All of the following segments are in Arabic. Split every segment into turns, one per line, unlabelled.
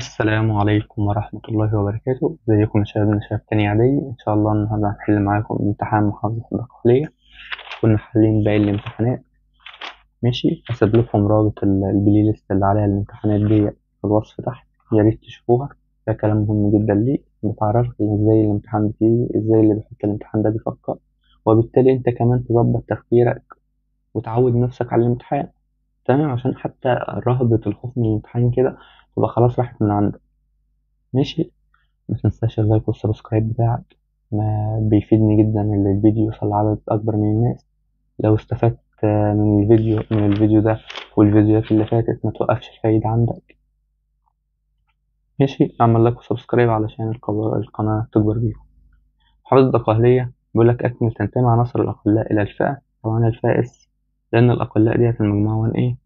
السلام عليكم ورحمة الله وبركاته. ازيكم يا شباب تاني إعدادي؟ إن شاء الله النهاردة هنحل معاكم امتحان محافظة الدقهلية. كنا حالين باقي الامتحانات. ماشي، هسيب لكم رابط البلاي ليست اللي عليها الامتحانات دي في الوصف تحت، يا ريت تشوفوها. ده كلام مهم جدا ليك، بتعرفك ازاي الامتحان بتيجي، ازاي اللي بيحط الامتحان ده بيفكر، وبالتالي انت كمان تظبط تفكيرك وتعود نفسك على الامتحان. تمام، عشان حتى رهبة الخوف من الامتحان كده تبقى خلاص راحت من عندك. ماشي، متنساش اللايك والسبسكرايب بتاعك، ما بيفيدني جدا إن الفيديو يوصل لعدد أكبر من الناس. لو استفدت من الفيديو ده والفيديوهات اللي فاتت، ما توقفش الفايدة عندك. ماشي، اعمل لايك وسبسكرايب علشان القناة تكبر بيكم. حافظ الأقلية بيقولك أكمل تنتمي عناصر الأقلاء إلى الفئة، طبعا الفئة اس، لأن الأقلاء ديت المجموعة 1A.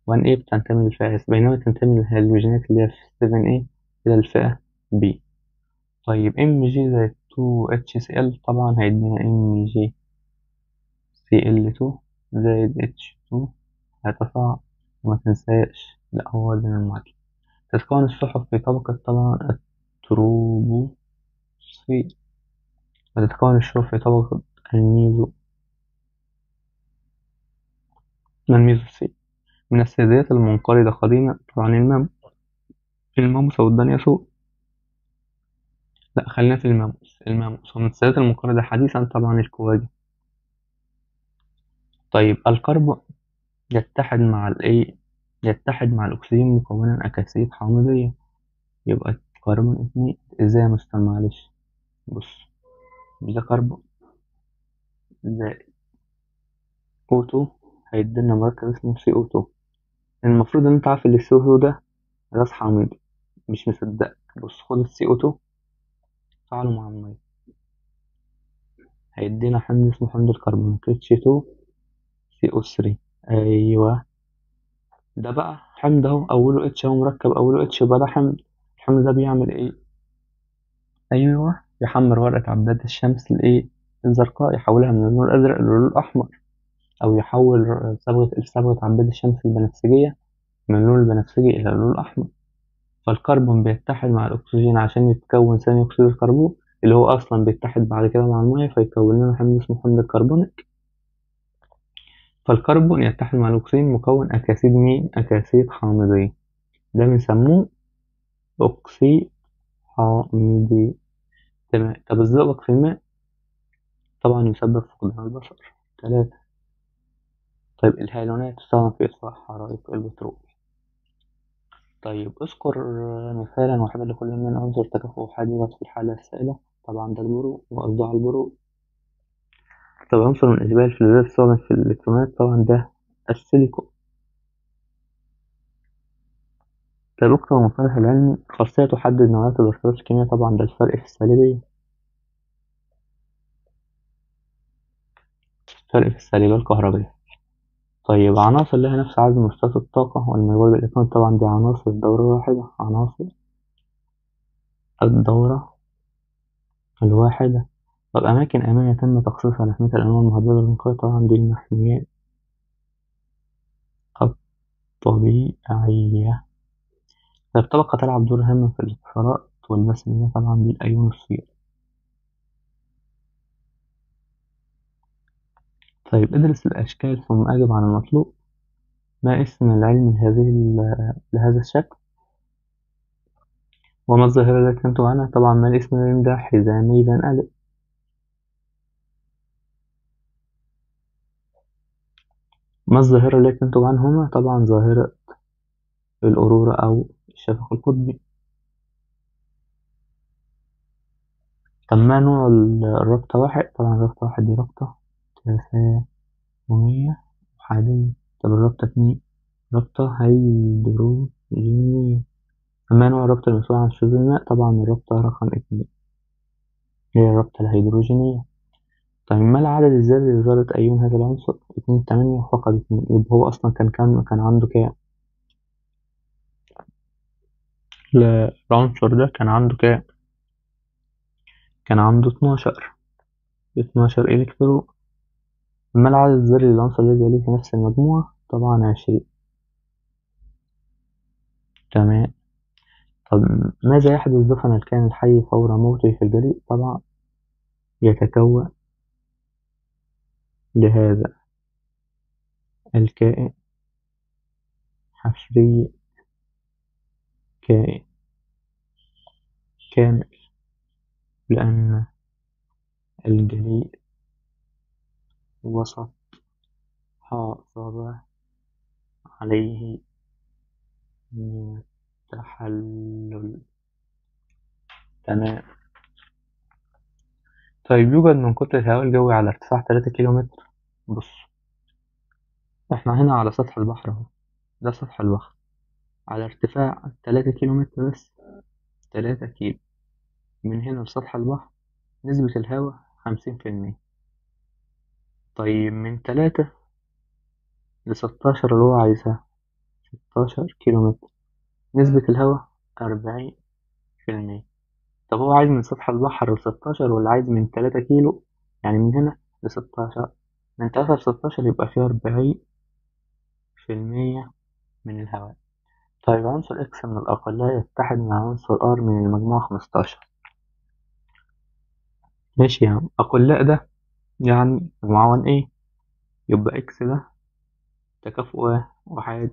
1A بتنتمي للفئة اس، بينما تنتمي للهالوجينات اللي هي في 7A إلى الفئة B. طيب ام جي زائد 2 اتش سي ال، طبعا هيدينا ام جي سي ال 2 زائد اتش 2 هيتصاعد. وما تنساش، لا هو ده المعادلة. تتكون السحب في طبقة طبعا التروبوسفير، وتتكون الشعب في طبقة الميزوسفير. من الثدييات المنقرضة قديما طبعا الماموس أو الديناصور. لا، خلينا في الماموس. ومن الثدييات المنقرضة حديثا طبعا الكواجي. طيب الكربون يتحد مع الإيه؟ يتحد مع الأكسجين مكونا أكاسيد حامضية، يبقى كربون 2. إزاي يا مستر؟ معلش، بص، ده كربون زائد O2 هيدينا مركب اسمه CO2. المفروض إن أنت عارف إن CO2 ده غاز حامضي، مش مصدقك. بص، خد CO2 فعله مع المية، هيدينا حمض اسمه حمض الكربون H2CO3. أيوه، ده بقى حمض أهو، أوله اتش أهو، مركب أوله اتش، يبقى ده حمض. الحمض ده بيعمل إيه؟ أيوه، يحمر ورقة عباد الشمس الإيه؟ الزرقاء، يحولها من اللون الأزرق للون الأحمر، أو يحول صبغة عباد الشمس البنفسجية من اللون البنفسجي إلى اللون الأحمر. فالكربون بيتحد مع الأكسجين عشان يتكون ثاني أكسيد الكربون، اللي هو أصلا بيتحد بعد كده مع المية فيكون لنا حمض اسمه حمض الكربونيك. فالكربون يتحد مع الأكسجين مكون أكاسيد مين؟ أكاسيد حامضية، ده بنسموه أكسيد حامضي. تمام. طب الزئبق في الماء طبعا يسبب فقدان البصر. 3. طيب الهالونات تستخدم في إطفاء حرائق البترول. طيب اذكر مثالا واحدا لكل من عنصر تكافؤ حديقة في الحالة السائلة. طبعا ده البرو وأصداء البرو. طب عنصر من الأشباه الفلزات تستخدم في الإلكترونات، طبعا ده السيليكون. طيب اكتب المصطلح العلمي خاصية تحدد نوعية الإرتباط الكيميائي، طبعا ده الفرق في السالبية. فرق في السالبية الكهربية. طيب عناصر لها نفس عدد مستويات الطاقة والمجال بالإلكترون، طبعا دي عناصر الدورة الواحدة. عناصر الدورة الواحدة. طب أماكن أمانة تم تخصيصها لحماية الأنواع المهددة بالانقراض، طبعا دي المحميات الطبيعية. طيب طبقة تلعب دور هام في الاتصالات والبث الإذاعي، طبعا دي الأيونوسفير. طيب ادرس الأشكال ثم أجب عن المطلوب. ما اسم العلم لهذا الشكل؟ وما الظاهرة التي تنتج عنها؟ طبعا ما الاسم العلمي ده؟ حزامي فان ألف. ما الظاهرة التي تنتج عنهما؟ طبعا ظاهرة الأورورا أو الشفق القطبي. طب ما نوع الرابطة؟ واحد. طبعا الرابطة واحد دي رابطة تفاهمية أحادية. طب الرابطة 2 رابطة هيدروجينية. أما نوع الرابطة المسؤول عن شذوذ الماء؟ طبعا الرابطة رقم 2 هي الرابطة الهيدروجينية. طيب ما العدد الذري لذرة أيون هذا العنصر؟ 2 8 فقط 2، يبقى هو أصلا كان كام؟ كان عنده كام؟ العنصر ده كان عنده كام؟ كان عنده 12. 12 إلكترون. أما العدد الذري للعنصر الذي يليه في نفس المجموعة؟ طبعا 20. تمام. طب ماذا يحدث دفن الكائن الحي فور موته في الجليد؟ طبعا يتكون لهذا الكائن حفري كائن كامل، لأن الجليد وسط حافظ عليه من التحلل. تمام. طيب يوجد من كتلة الهواء الجوي على ارتفاع 3 كيلومتر. بص، احنا هنا على سطح البحر اهو، ده سطح البحر على ارتفاع 3 كيلومتر بس، 3 كيلو من هنا لسطح البحر. نسبة الهواء 50%. طيب من 3 ل16 اللي هو عايزها 16 كيلومتر، نسبة الهواء 40%. طب هو عايز من سطح البحر ل16 ولا عايز من 3 كيلو؟ يعني من هنا ل16، من 3 ل16 يبقى فيه 40% من الهواء. طيب عنصر إكس من الأقلاء يتحد مع عنصر R من المجموعة 15. ماشي يا عم، أقلاء ده يعني مجموعة 1A، يبقى إكس ده تكافؤ واحد.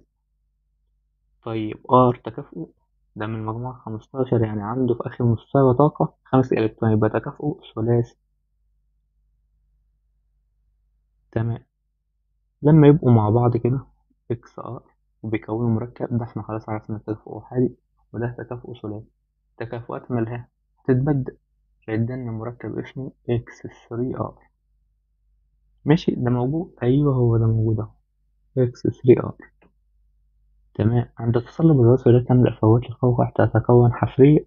طيب R تكافؤ ده من المجموعة 15، يعني عنده في آخر مستوى طاقة 5 إلكترون، يبقى تكافؤ ثلاثي. تمام. لما يبقوا مع بعض كده إكس آر وبيكونوا مركب، ده احنا خلاص عرفنا التكافؤ أحادي وده تكافؤ ثلاثي. تكافؤات مالها تتبدل، فيدينا مركب اسمه إكس 3 آر. ماشي، ده موجود، أيوه هو ده موجود أهو، إكس 3 آر. تمام. عند تصلب الرأس لا تملأ فوات القوة حتى تتكون حفرية،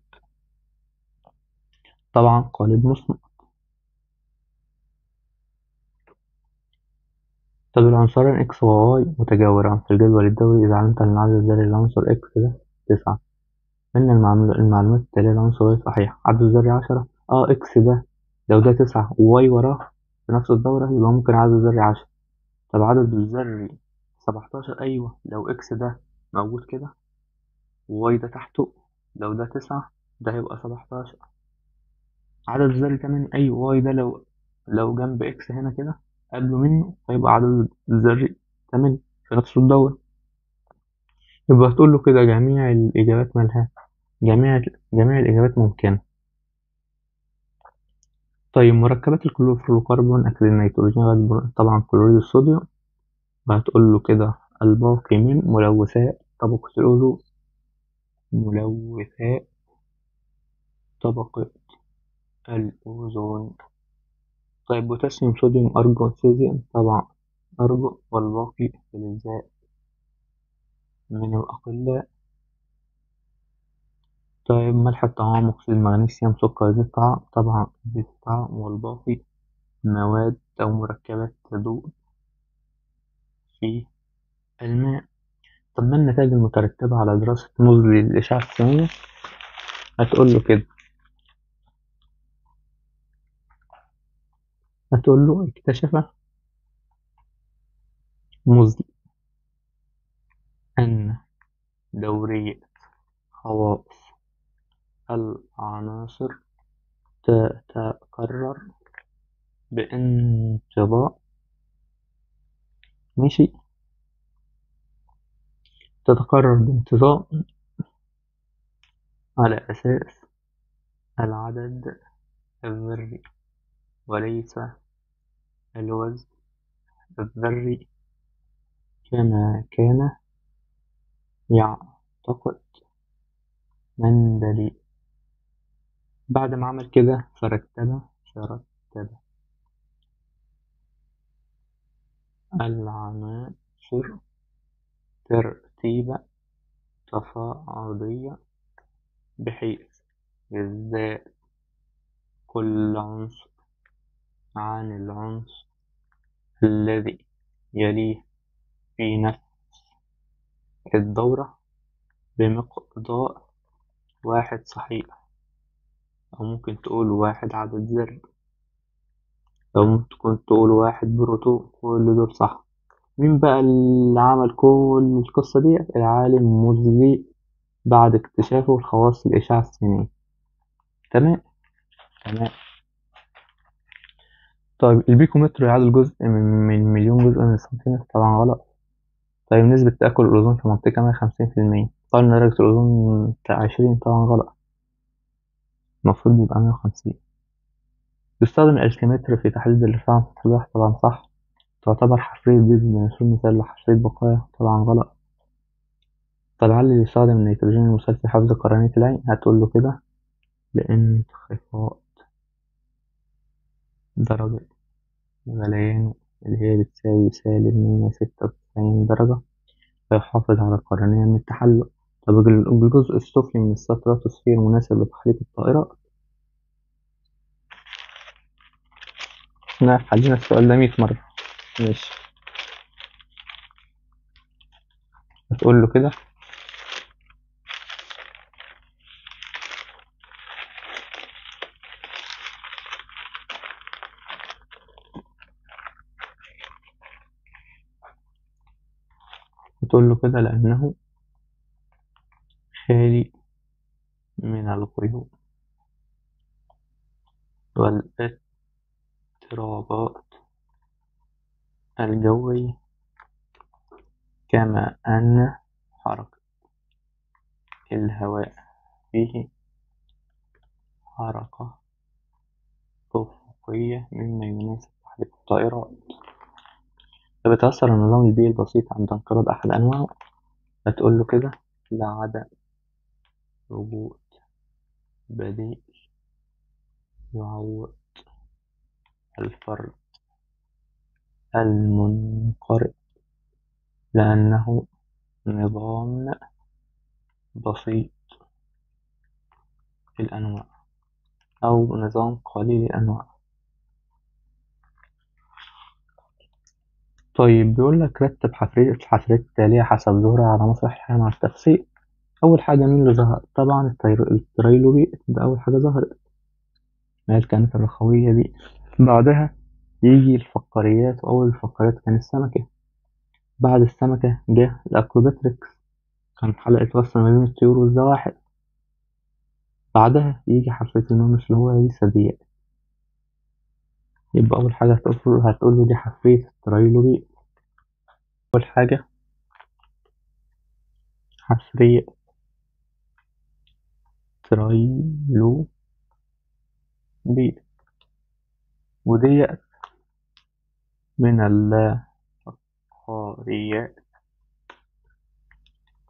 طبعا قالب مصنع. طب العنصرين إكس وواي متجاوران في الجدول الدوري إذا علمت أن العدد الذري للعنصر إكس ده 9. من المعلومات التالية العنصر واي صحيح. عدد الذري 10. إكس ده لو ده 9 وواي وراه في نفس الدورة يبقى ممكن عدد الذري 10. طب عدد الذري 17. أيوه لو إكس ده موجود كده وواي ده تحته، لو ده 9 ده هيبقى 17. عدد الذري 8. أيوه واي ده لو جنب إكس هنا كده قبله منه هيبقى عدد الذري 8 في نفس الدورة. يبقى هتقول له كده جميع الإجابات مالها، جميع الإجابات ممكنة. طيب مركبات الكلوروفلوروكربون أكسيد النيتروجين غاز طبعا كلوريد الصوديوم. وهتقول له كده الباقي من ملوثات طبقة الأوزون، ملوثات طبقة الأوزون. طيب بوتاسيوم صوديوم أرجون سيزيوم، طبعا أرجون، والباقي فلزات من الأقلاء. طيب ملح الطعام أكسيد المغنيسيوم سكر زيت الطعام، طبعا زيت الطعام، والباقي مواد أو مركبات تدوب في الماء. طب ما النتائج المترتبة على دراسة نظري للإشعة السينية؟ هتقول له كده، هتقول له اكتشف مزلي أن دورية خواص العناصر تتكرر بانتظام. ماشي، تتكرر بانتظام على أساس العدد الذري وليس الوزن الذري كما كان يعتقد مندلي. بعد ما عمل كده فرتب العناصر ترتيبا تصاعديا بحيث يزداد كل عنصر عن العنصر الذي يليه في نفس الدورة بمقدار واحد صحيح، أو ممكن تقول واحد عدد ذري، أو ممكن تقول واحد بروتون. كل دول صح. مين بقى اللي عمل كل القصة دي؟ العالم موزلي. بعد اكتشافه الخواص الإشعة السينية. تمام. تمام. طيب البيكومتر يعادل جزء من مليون جزء من السنتيمتر، طبعا غلط. طيب نسبة تآكل الأوزون في منطقة ما 50%. طيب درجة الأوزون 20، طبعا غلط، المفروض يبقى 150. يستخدم الألكيمتر في تحديد الارتفاع عن سطح اللوح، طبعا صح. تعتبر حفرية بيض بمثال مثال لحفرية بقايا، طبعا غلط. طب هل يستخدم النيتروجين المسال في حفظ قرنية العين؟ هتقول له كده لانخفاض درجة غليانه اللي هي بتساوي -196 درجة، فيحافظ على القرنية من التحلل. طب الجزء السفلي من الستراتوسفير مناسب لتحليق الطائرات. احنا حلينا السؤال ده 100 مرة. ماشي. هتقول له كده لأنه خالي من الغيوم والاضطرابات الجوية، كما أن حركة الهواء فيه حركة أفقية مما يناسب تحريك الطائرات. فبيتأثر النظام البيئي البسيط عند انقراض أحد أنواعه. هتقول له كده لعدم وجود بديل يعوض الفرد المنقرض، لأنه نظام بسيط الأنواع أو نظام قليل الأنواع. طيب بيقول لك رتب الحفريات التالية حسب ظهورها على مسرح الحياة مع التفصيل. أول حاجة مين اللي ظهر؟ طبعا التريلوبيت ده أول حاجة ظهرت، ما هي الكائنات الرخوية دي. بعدها يجي الفقاريات، وأول الفقاريات كان السمكة. بعد السمكة جه الأكروباتريكس، كان حلقة وصل ما بين الطيور والزواحف. بعدها يجي حفرية الماموث اللي هو الثدييات. يبقى أول حاجة هتقول له دي حفرية التريلوبيت. أول حاجة حفرية تريلوبيت، ودي من الفقاريات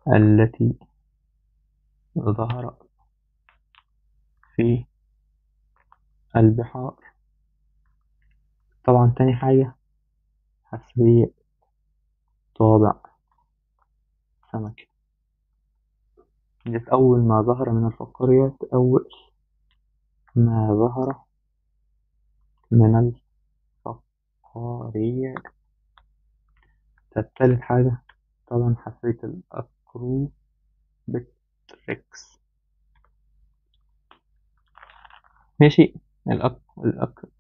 التي ظهرت في البحار. طبعا تاني حاجة حفرية طابع سمكة، دي أول ما ظهر من الفقاريات، أول ما ظهر من الفقاريات. تالت حاجة طبعا حفرية الأكروبتريكس. ماشي.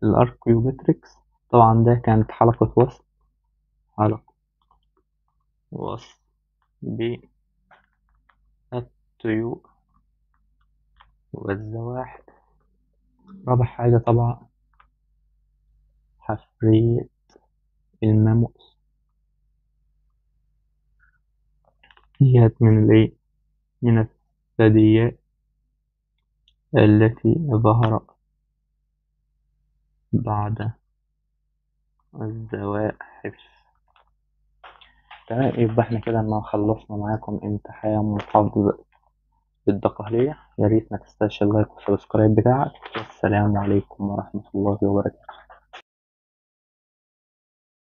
الأركيوبتريكس طبعا ده كانت حلقة وصل، حلقة وصل بالطيور والزواحف. رابع حاجة طبعا حفرية الماموث، ديت من الإيه؟ من الثدييات التي ظهرت بعد الزواحف. تمام. يبقى احنا كده ما خلصنا معاكم امتحان محافظة الدقهلية. يا ريت ما تنساش اللايك والسبسكرايب بتاعك. والسلام عليكم ورحمة الله وبركاته.